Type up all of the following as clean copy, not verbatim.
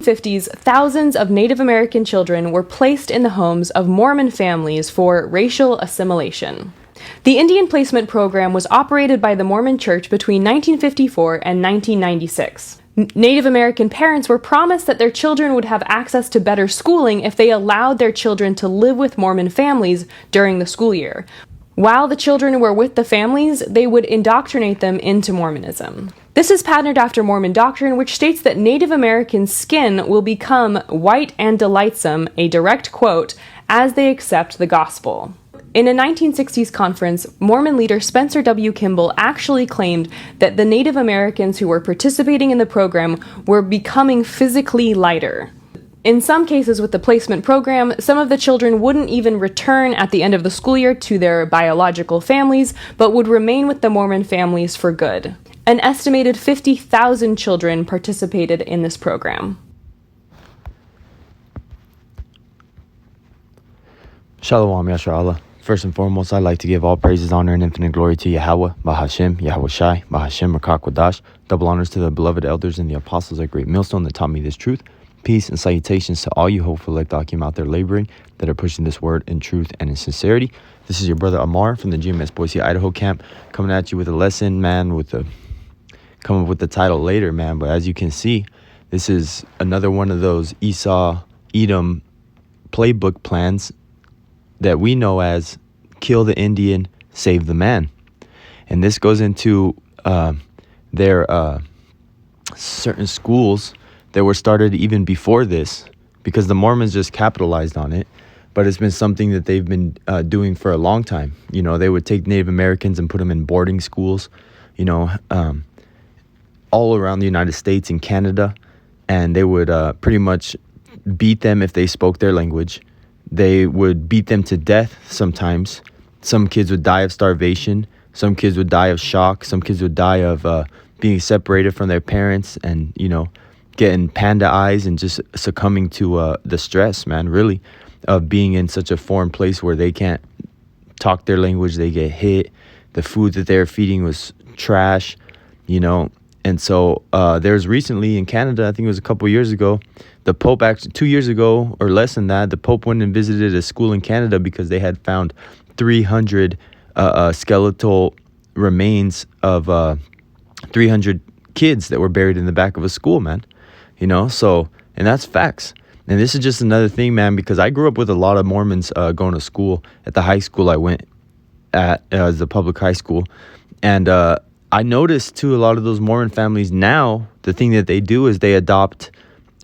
1950s, thousands of Native American children were placed in the homes of Mormon families for racial assimilation. The Indian Placement Program was operated by the Mormon Church between 1954 and 1996. Native American parents were promised that their children would have access to better schooling if they allowed their children to live with Mormon families during the school year. While the children were with the families, they would indoctrinate them into Mormonism. This is patterned after Mormon doctrine, which states that Native American skin will become white and delightsome, a direct quote, as they accept the gospel. In a 1960s conference, Mormon leader Spencer W. Kimball actually claimed that the Native Americans who were participating in the program were becoming physically lighter. In some cases with the placement program, some of the children wouldn't even return at the end of the school year to their biological families, but would remain with the Mormon families for good. An estimated 50,000 children participated in this program. Shalom, Yasharallah. First and foremost, I'd like to give all praises, honor, and infinite glory to Yahweh, Bahashem, Yahweh Shai, Bahashem, Rakak Wadash. Double honors to the beloved elders and the apostles at Great Millstone that taught me this truth. Peace and salutations to all you hopeful elect Akim out there laboring that are pushing this word in truth and in sincerity. This is your brother Amar from the GMS Boise, Idaho camp, coming at you with a lesson, man, come up with the title later, man. But as you can see, this is another one of those Esau, Edom playbook plans that we know as kill the Indian, save the man. And this goes into their certain schools that were started even before this, because the Mormons just capitalized on it. But it's been something that they've been doing for a long time. You know, they would take Native Americans and put them in boarding schools, you know, all around the United States and Canada. And they would pretty much beat them if they spoke their language. They would beat them to death sometimes. Some kids would die of starvation. Some kids would die of shock. Some kids would die of being separated from their parents and, you know, getting panda eyes and just succumbing to the stress, man, really, of being in such a foreign place where they can't talk their language. They get hit. The food that they're feeding was trash, you know. And so there's recently in Canada, I think it was a couple years ago, the Pope actually 2 years ago or less than that, the Pope went and visited a school in Canada because they had found 300 skeletal remains of 300 kids that were buried in the back of a school, man. You know, so, and that's facts. And this is just another thing, man, because I grew up with a lot of Mormons going to school at the high school I went at, as a public high school. And I noticed, too, a lot of those Mormon families now, the thing that they do is they adopt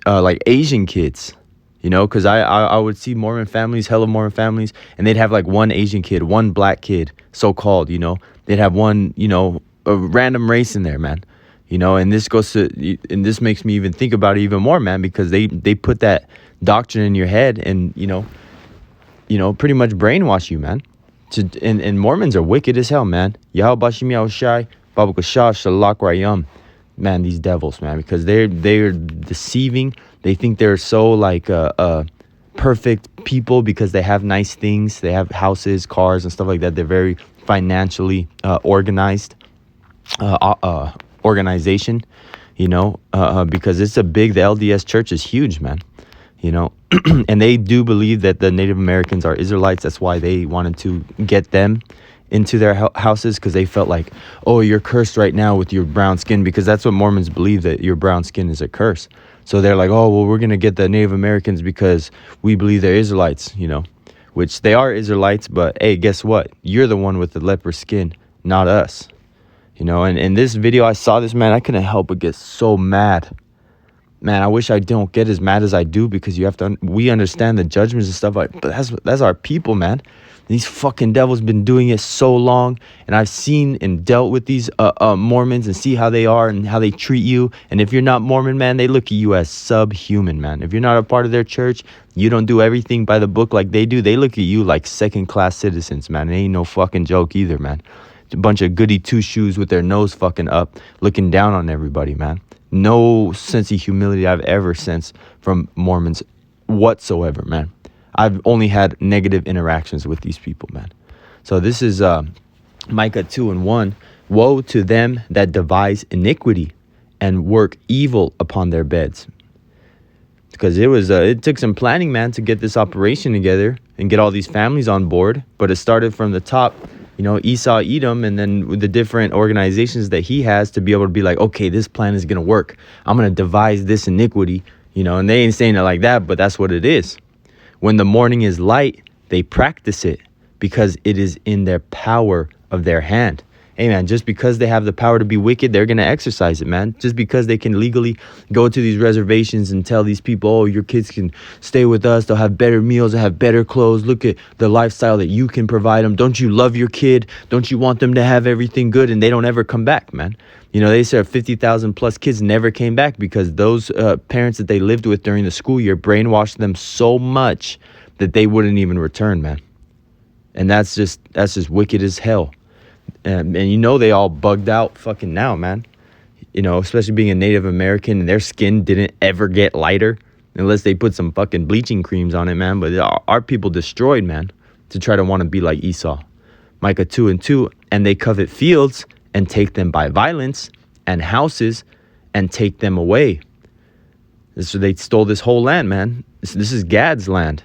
like Asian kids, you know, because I would see Mormon families, hella Mormon families, and they'd have like one Asian kid, one black kid, so-called, you know. They'd have one, you know, a random race in there, man. You know, and this goes to, and this makes me even think about it even more, man, because they put that doctrine in your head and, you know, pretty much brainwash you, man. And Mormons are wicked as hell, man. Yahweh Bashim Yahweh Shai, Babu Kashash, Shalak Rayam. Man, these devils, man, because they're deceiving. They think they're so like perfect people because they have nice things. They have houses, cars, and stuff like that. They're very financially organized. Organization, you know, because it's the LDS church is huge, man, you know, and they do believe that the Native Americans are Israelites. That's why they wanted to get them into their houses, because they felt like, oh, you're cursed right now with your brown skin, because that's what Mormons believe, that your brown skin is a curse. So they're like, oh, well, we're going to get the Native Americans because we believe they're Israelites, you know, which they are Israelites. But hey, guess what? You're the one with the leper skin, not us. You know, and in this video, I saw this, man, I couldn't help but get so mad. Man, I wish I don't get as mad as I do, because you have to, we understand the judgments and stuff, like, but that's our people, man. These fucking devils been doing it so long, and I've seen and dealt with these Mormons and see how they are and how they treat you. And if you're not Mormon, man, they look at you as subhuman, man. If you're not a part of their church, you don't do everything by the book like they do, they look at you like second-class citizens, man. It ain't no fucking joke either, man. A bunch of goody two-shoes with their nose fucking up, looking down on everybody, man. No sense of humility I've ever sensed from Mormons whatsoever, man. I've only had negative interactions with these people, man. So this is Micah 2:1. Woe to them that devise iniquity and work evil upon their beds. because it took some planning, man, to get this operation together and get all these families on board. But it started from the top, Esau Edom, and then with the different organizations that he has to be able to be like, okay, this plan is gonna work. I'm gonna devise this iniquity, and they ain't saying it like that, but that's what it is. When the morning is light, they practice it because it is in their power of their hand. Hey, man, just because they have the power to be wicked, they're going to exercise it, man. Just because they can legally go to these reservations and tell these people, oh, your kids can stay with us. They'll have better meals. They'll have better clothes. Look at the lifestyle that you can provide them. Don't you love your kid? Don't you want them to have everything good? And they don't ever come back, man. They said 50,000 plus kids never came back because those parents that they lived with during the school year brainwashed them so much that they wouldn't even return, man. And that's just wicked as hell. And they all bugged out fucking now, man. Especially being a Native American, and their skin didn't ever get lighter unless they put some fucking bleaching creams on it, man. But our people destroyed, man, to try to want to be like Esau. Micah 2:2, and they covet fields and take them by violence, and houses and take them away. So they stole this whole land, man. This is Gad's land.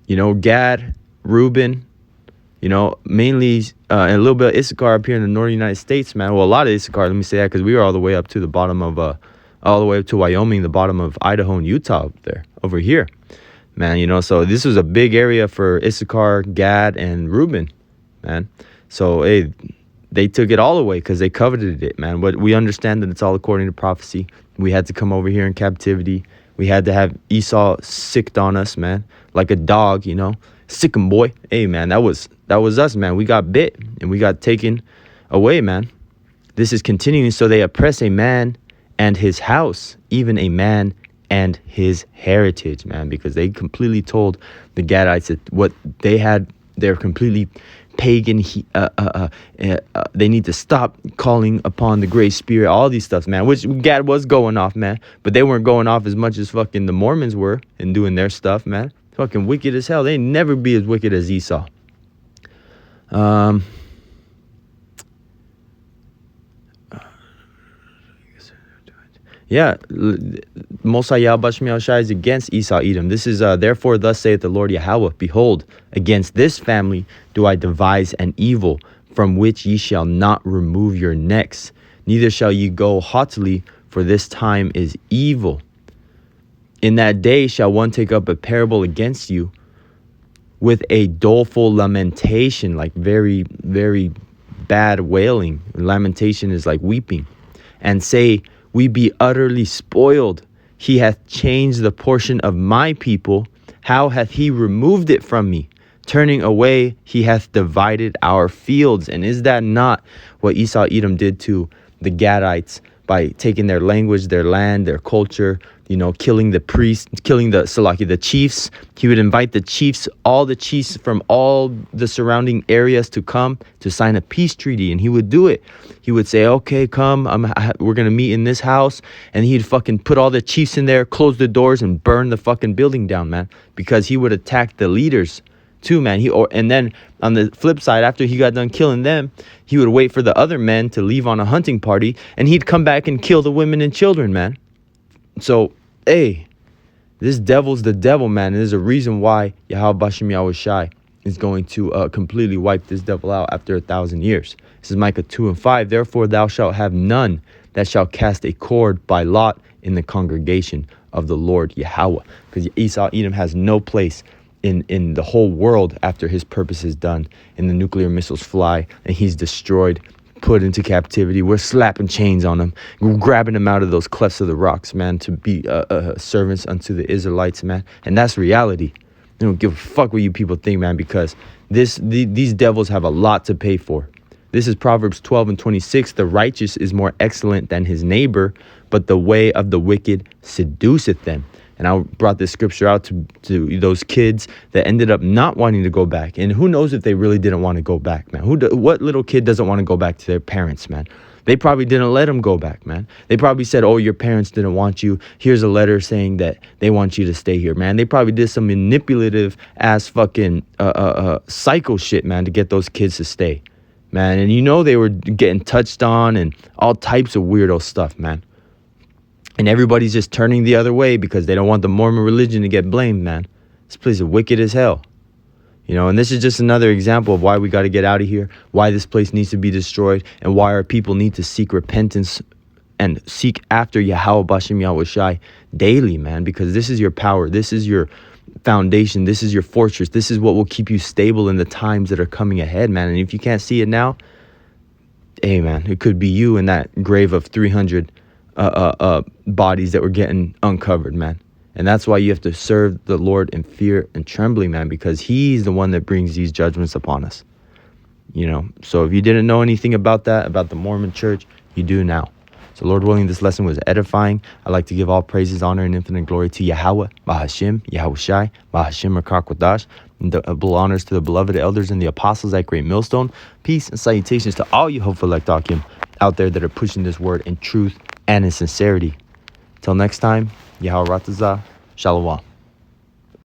Gad, Reuben, mainly and a little bit of Issachar up here in the northern United States, man. Well, a lot of Issachar, let me say that, because we were all the way up to the bottom of, all the way up to Wyoming, the bottom of Idaho and Utah up there, over here, man, so this was a big area for Issachar, Gad, and Reuben, man. So, hey, they took it all away because they coveted it, man. But we understand that it's all according to prophecy. We had to come over here in captivity. We had to have Esau sicked on us, man, like a dog, sick 'em, boy. Hey, man, that was us, man. We got bit and we got taken away, man. This is continuing. So they oppress a man and his house, even a man and his heritage, man, because they completely told the Gadites that what they had, they're completely pagan. They need to stop calling upon the Great Spirit, all these stuff, man, which Gad was going off, man, but they weren't going off as much as fucking the Mormons were and doing their stuff, man. Fucking wicked as hell. They never be as wicked as Esau. Yeah, Mosai Yahweh Shemiel Shai is against Esau Edom. This is, therefore, thus saith the Lord Yahweh, behold, against this family do I devise an evil, from which ye shall not remove your necks, neither shall ye go haughtily, for this time is evil. In that day shall one take up a parable against you with a doleful lamentation, like very, very bad wailing. Lamentation is like weeping, and say, we be utterly spoiled. He hath changed the portion of my people. How hath he removed it from me? Turning away, he hath divided our fields. And is that not what Esau Edom did to the Gadites by taking their language, their land, their culture, killing the priests, killing the chiefs? He would invite the chiefs, all the chiefs from all the surrounding areas to come to sign a peace treaty. And he would do it. He would say, okay, come, we're going to meet in this house. And he'd fucking put all the chiefs in there, close the doors, and burn the fucking building down, man. Because he would attack the leaders too, man. And then on the flip side, after he got done killing them, he would wait for the other men to leave on a hunting party, and he'd come back and kill the women and children, man. So, hey, this devil's the devil, man. And there's a reason why Yahweh Bashem Yahweh Shai is going to completely wipe this devil out after 1,000 years. This is Micah 2:5. Therefore, thou shalt have none that shall cast a cord by lot in the congregation of the Lord Yahweh. Because Esau Edom has no place in the whole world after his purpose is done and the nuclear missiles fly and he's destroyed, put into captivity. We're slapping chains on him, grabbing him out of those clefts of the rocks, man, to be servants unto the Israelites, man. And that's reality. They don't give a fuck what you people think, man, because these devils have a lot to pay for. This is Proverbs 12:26. The righteous is more excellent than his neighbor, but the way of the wicked seduceth them. And I brought this scripture out to those kids that ended up not wanting to go back. And who knows if they really didn't want to go back, man. What little kid doesn't want to go back to their parents, man? They probably didn't let them go back, man. They probably said, oh, your parents didn't want you. Here's a letter saying that they want you to stay here, man. They probably did some manipulative ass fucking psycho shit, man, to get those kids to stay, man. And they were getting touched on and all types of weirdo stuff, man. And everybody's just turning the other way because they don't want the Mormon religion to get blamed, man. This place is wicked as hell. And this is just another example of why we got to get out of here, why this place needs to be destroyed, and why our people need to seek repentance and seek after Yahweh Bashem Yahweh Shai daily, man, because this is your power. This is your foundation. This is your fortress. This is what will keep you stable in the times that are coming ahead, man. And if you can't see it now, hey, man, it could be you in that grave of 300 bodies that were getting uncovered, man. And that's why you have to serve the Lord in fear and trembling, man, because he's the one that brings these judgments upon us. So if you didn't know anything about that, about the Mormon church, you do now. So Lord willing, this lesson was edifying. I'd like to give all praises, honor, and infinite glory to Yahweh, Bahashim, Yahweh Shai, Bahashim Rakakwadash, and double honors to the beloved elders and the apostles at Great Millstone. Peace and salutations to all you hopeful Lektakim out there that are pushing this word in truth and in sincerity. Till next time, Yahweh Ratazah, Shalom.